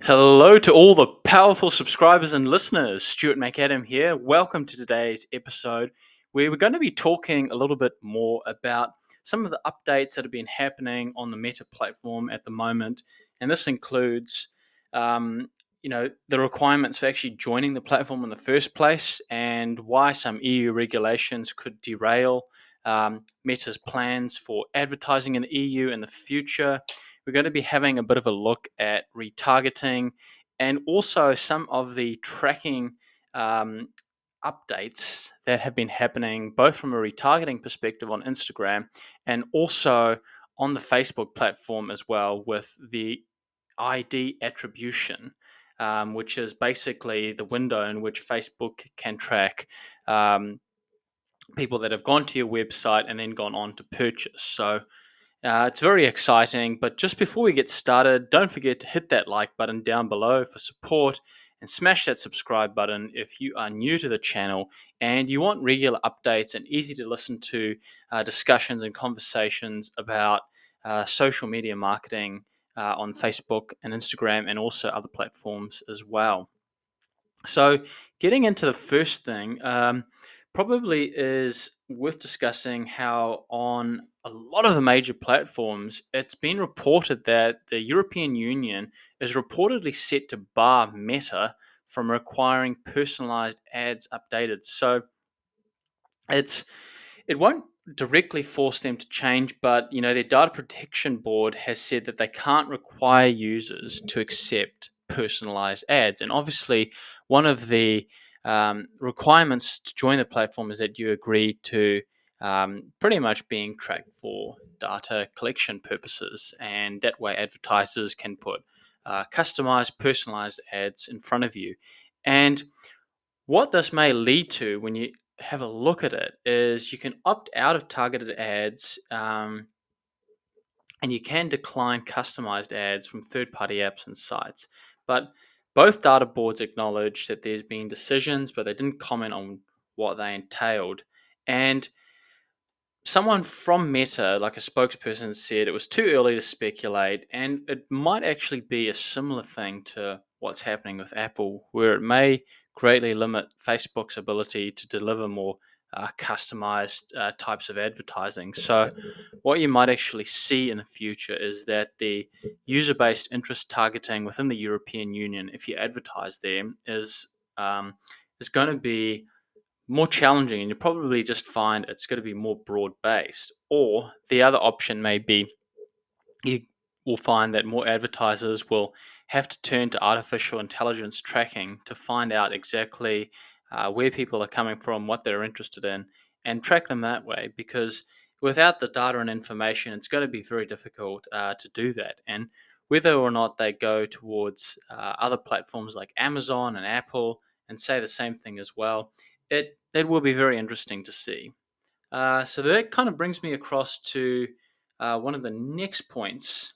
Hello to all the powerful subscribers and listeners. Stuart McAdam here. Welcome to today's episode where we're going to be talking a little bit more about some of the updates that have been happening on the Meta platform at the moment. And this includes, the requirements for actually joining the platform in the first place and why some EU regulations could derail Meta's plans for advertising in the EU in the future. We're going to be having a bit of a look at retargeting and also some of the tracking um, updates that have been happening, both from a retargeting perspective on Instagram and also on the Facebook platform as well, with the ID attribution, which is basically the window in which Facebook can track people that have gone to your website and then gone on to purchase. So it's very exciting, but just before we get started, don't forget to hit that like button down below for support and smash that subscribe button if you are new to the channel and you want regular updates and easy to listen to discussions and conversations about social media marketing on Facebook and Instagram and also other platforms as well. So, getting into the first thing, probably is worth discussing how on a lot of the major platforms, it's been reported that the European Union is reportedly set to bar Meta from requiring personalized ads updated. So, it's it won't directly force them to change, but their data protection board has said that they can't require users to accept personalized ads. And obviously, one of the requirements to join the platform is that you agree to pretty much being tracked for data collection purposes, and that way advertisers can put customized, personalized ads in front of you. And what this may lead to when you have a look at it is you can opt out of targeted ads, and you can decline customized ads from third party apps and sites. But both data boards acknowledge that there's been decisions, but they didn't comment on what they entailed. And someone from Meta, like a spokesperson, said it was too early to speculate, and it might actually be a similar thing to what's happening with Apple, where it may greatly limit Facebook's ability to deliver more customized types of advertising. So, what you might actually see in the future is that the user based interest targeting within the European Union, if you advertise there, is going to be more challenging, and you probably just find it's going to be more broad based. Or the other option may be you will find that more advertisers will have to turn to artificial intelligence tracking to find out exactly where people are coming from, what they're interested in, and track them that way. Because without the data and information, it's going to be very difficult to do that. And whether or not they go towards other platforms like Amazon and Apple and say the same thing as well, it will be very interesting to see. So that kind of brings me across to one of the next points,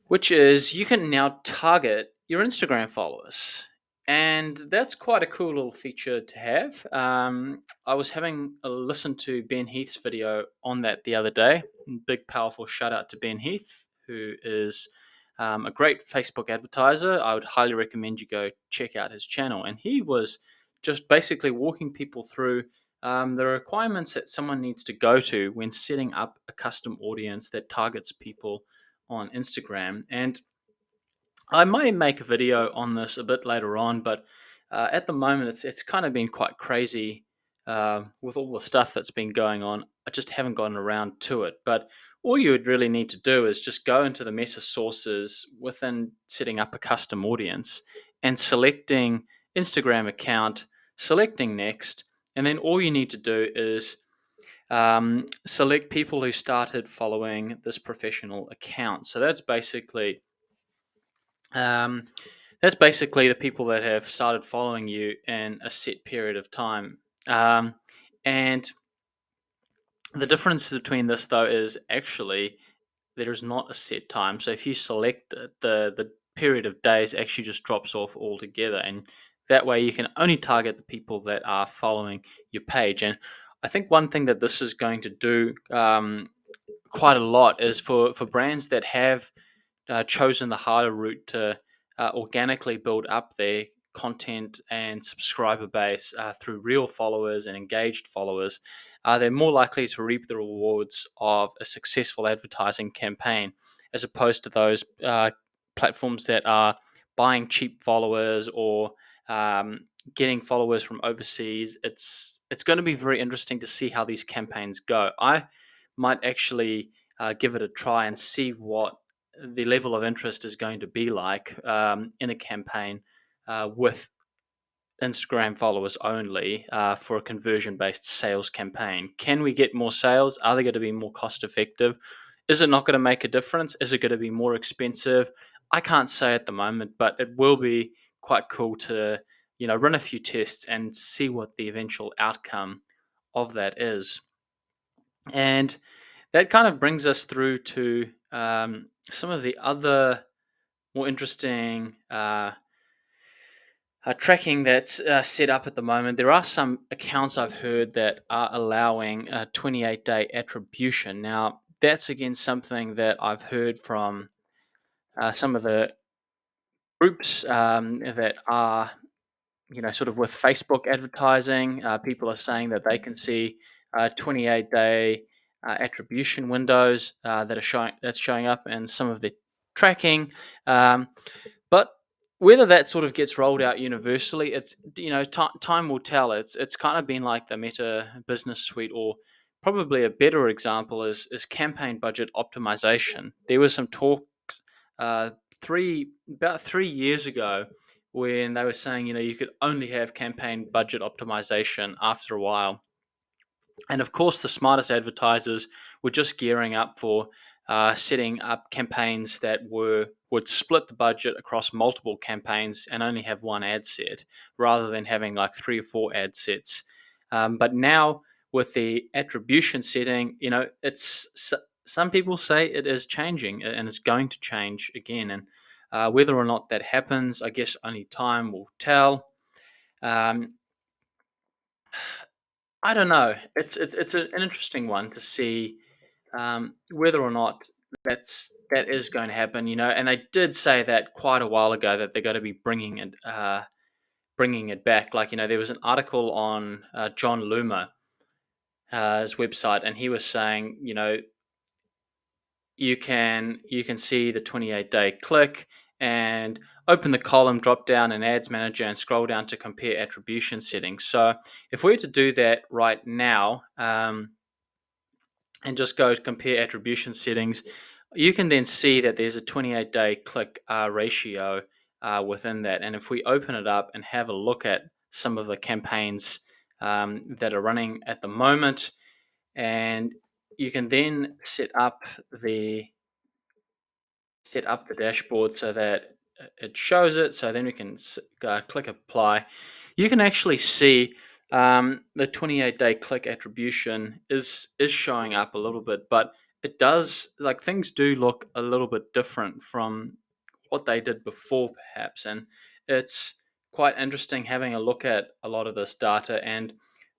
which is you can now target your Instagram followers. And that's quite a cool little feature to have. I was having a listen to Ben Heath's video on that the other day. Big, powerful shout out to Ben Heath, who is a great Facebook advertiser. I would highly recommend you go check out his channel. And he was just basically walking people through the requirements that someone needs to go to when setting up a custom audience that targets people on Instagram. And I may make a video on this a bit later on, but at the moment it's kind of been quite crazy with all the stuff that's been going on. I just haven't gotten around to it. But all you would really need to do is just go into the meta sources within setting up a custom audience and selecting Instagram account, selecting next, and then all you need to do is select people who started following this professional account. So um, that's basically the people that have started following you in a set period of time. And the difference between this, though, is actually there is not a set time. So if you select it, the period of days actually just drops off altogether, and that way you can only target the people that are following your page. And I think one thing that this is going to do quite a lot is for brands that have chosen the harder route to organically build up their content and subscriber base through real followers and engaged followers, they're more likely to reap the rewards of a successful advertising campaign as opposed to those platforms that are buying cheap followers or um, getting followers from overseas. It's going to be very interesting to see how these campaigns go. I might actually give it a try and see what the level of interest is going to be like in a campaign with Instagram followers only for a conversion based sales campaign. Can we get more sales? Are they going to be more cost effective? Is it not going to make a difference? Is it going to be more expensive? I can't say at the moment, but it will be quite cool to run a few tests and see what the eventual outcome of that is. And that kind of brings us through to some of the other more interesting tracking that's set up at the moment. There are some accounts I've heard that are allowing 28-day attribution. Now, that's again something that I've heard from some of the groups that are, sort of with Facebook advertising. People are saying that they can see 28-day attribution windows that's showing up in some of the tracking. But whether that sort of gets rolled out universally, it's time will tell. It's kind of been like the Meta Business Suite, or probably a better example is campaign budget optimization. There was some talk uh, about 3 years ago when they were saying you could only have campaign budget optimization after a while, and of course, the smartest advertisers were just gearing up for setting up campaigns that would split the budget across multiple campaigns and only have one ad set, rather than having like 3 or 4 ad sets. But now with the attribution setting, some people say it is changing and it's going to change again. And whether or not that happens, I guess only time will tell. Um, I don't know. An interesting one to see whether or not that is going to happen. And they did say that quite a while ago that they're going to be bringing it back. Like there was an article on John Loomer, his website, and he was saying you can see the 28-day click and open the column drop down in ads manager and scroll down to compare attribution settings. So if we were to do that right now and just go to compare attribution settings, you can then see that there's a 28-day click ratio within that. And if we open it up and have a look at some of the campaigns that are running at the moment, and you can then the set up the dashboard so that it shows it. So then we can click apply. You can actually see the 28-day click attribution is showing up a little bit, but it does, like, things do look a little bit different from what they did before, perhaps. And it's quite interesting having a look at a lot of this data and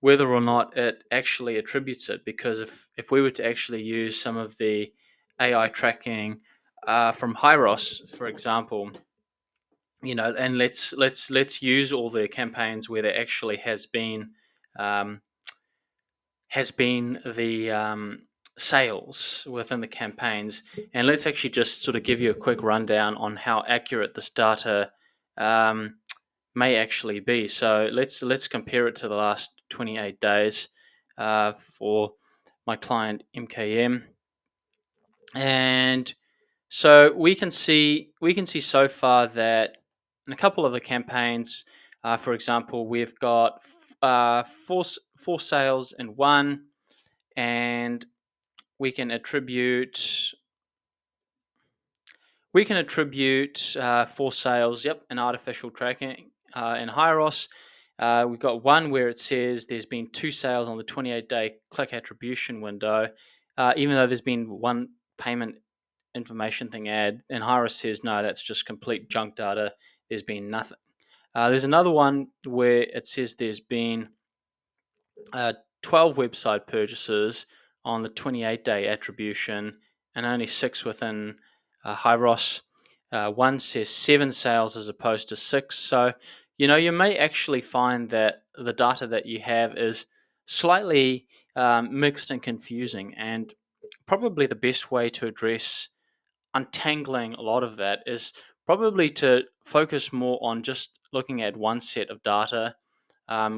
whether or not it actually attributes it. Because if we were to actually use some of the AI tracking from Hyros, for example, and let's use all the campaigns where there actually um, has been the sales within the campaigns, and let's actually just sort of give you a quick rundown on how accurate this data um, may actually be. So let's compare it to the last 28 days for my client MKM, and so we can see so far that in a couple of the campaigns, for example, we've got four sales in one, and we can attribute four sales. Yep, in artificial tracking in Hyros. We've got one where it says there's been 2 sales on the 28-day click attribution window, even though there's been one payment information thing ad, and Hyros says no, that's just complete junk data. There's been nothing. There's another one where it says there's been 12 website purchases on the 28-day attribution and only 6 within Hyros, one says 7 sales as opposed to 6. So, you may actually find that the data that you have is slightly mixed and confusing. And probably the best way to address untangling a lot of that is probably to focus more on just looking at one set of data,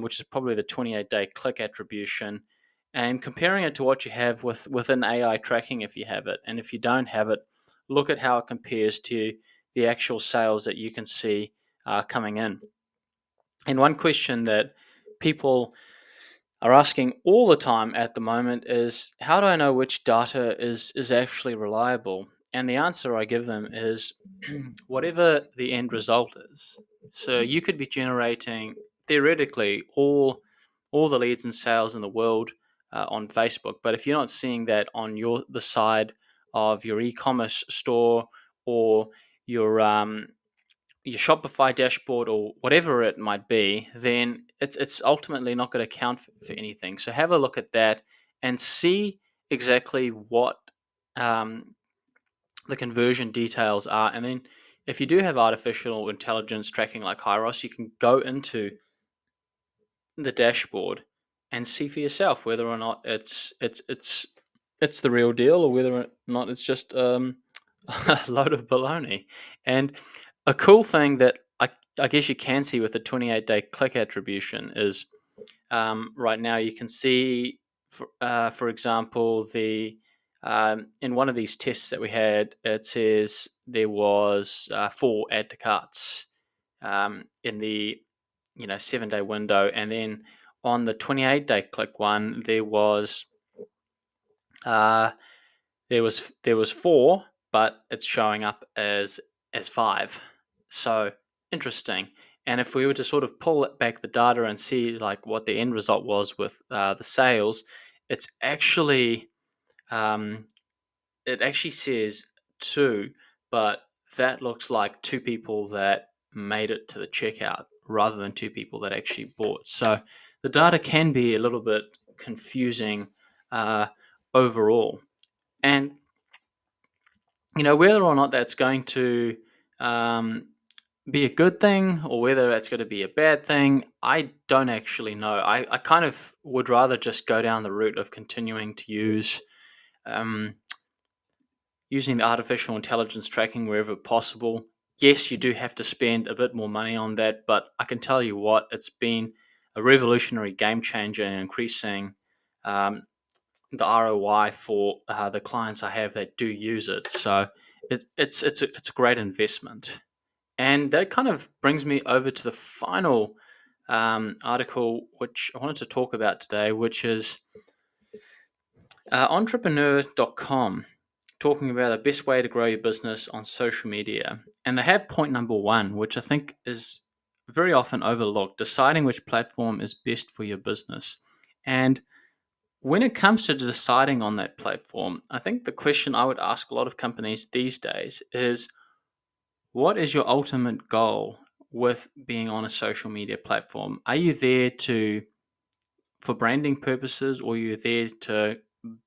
which is probably the 28-day click attribution, and comparing it to what you have within AI tracking if you have it. And if you don't have it, look at how it compares to the actual sales that you can see coming in. And one question that people are asking all the time at the moment is, how do I know which data is actually reliable? And the answer I give them is whatever the end result is. So you could be generating theoretically all the leads and sales in the world on Facebook, but if you're not seeing that on the side of your e-commerce store or your your Shopify dashboard or whatever it might be, then it's ultimately not going to count for anything. So have a look at that and see exactly what um, the conversion details are. And then if you do have artificial intelligence tracking like Hyros, you can go into the dashboard and see for yourself whether or not it's the real deal or whether or not it's just a load of baloney. And a cool thing that I guess you can see with the 28-day click attribution is right now you can see, for example, the in one of these tests that we had, it says there was 4 add to carts in the 7-day window, and then on the 28-day click one uh, there was 4, but it's showing up as 5. So interesting. And if we were to sort of pull back the data and see like what the end result was with the sales, it's actually um, it actually says 2, but that looks like 2 people that made it to the checkout rather than 2 people that actually bought. So the data can be a little bit confusing uh, overall. And whether or not that's going to um, be a good thing or whether that's going to be a bad thing, I don't actually know. I kind of would rather just go down the route of continuing to um, using the artificial intelligence tracking wherever possible. Yes, you do have to spend a bit more money on that, but I can tell you what, it's been a revolutionary game changer in increasing um, the ROI for the clients I have that do use it. So it's a great investment. And that kind of brings me over to the final article which I wanted to talk about today, which is entrepreneur.com, talking about the best way to grow your business on social media. And they have point number 1, which I think is very often overlooked: deciding which platform is best for your business. And when it comes to deciding on that platform, I think the question I would ask a lot of companies these days is, what is your ultimate goal with being on a social media platform? Are you there for branding purposes, or you're there to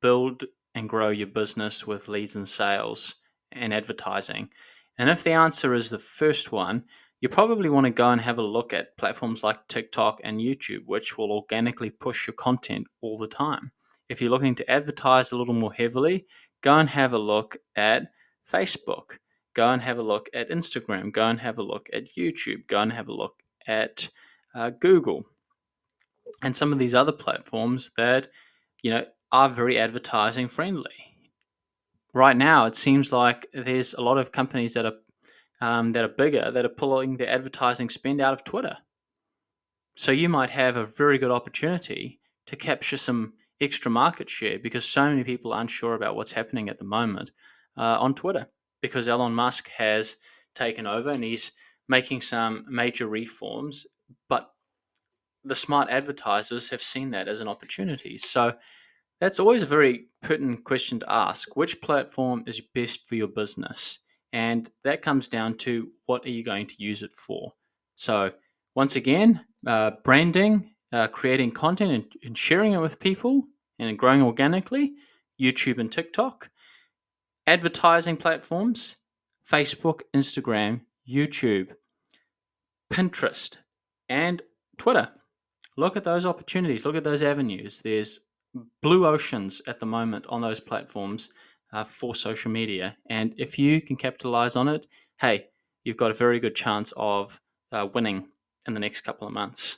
build and grow your business with leads and sales and advertising? And if the answer is the first one, you probably want to go and have a look at platforms like TikTok and YouTube, which will organically push your content all the time. If you're looking to advertise a little more heavily, go and have a look at Facebook. Go and have a look at Instagram. Go and have a look at YouTube. Go and have a look at Google and some of these other platforms that are very advertising friendly. Right now, it seems like there's a lot of companies that are bigger that are pulling their advertising spend out of Twitter. So you might have a very good opportunity to capture some extra market share because so many people are unsure about what's happening at the moment on Twitter, because Elon Musk has taken over and he's making some major reforms, but the smart advertisers have seen that as an opportunity. So that's always a very pertinent question to ask. Which platform is best for your business? And that comes down to, what are you going to use it for? So once again, branding, creating content and sharing it with people and growing organically, YouTube and TikTok. Advertising platforms, Facebook, Instagram, YouTube, Pinterest, and Twitter. Look at those opportunities. Look at those avenues. There's blue oceans at the moment on those platforms for social media. And if you can capitalize on it, hey, you've got a very good chance of winning in the next couple of months.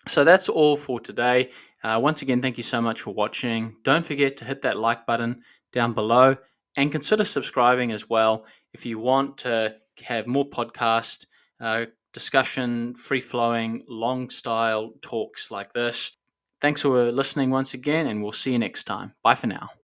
So that's all for today. Once again, thank you so much for watching. Don't forget to hit that like button down below and consider subscribing as well if you want to have more podcast discussion, free-flowing, long-style talks like this. Thanks for listening once again, and we'll see you next time. Bye for now.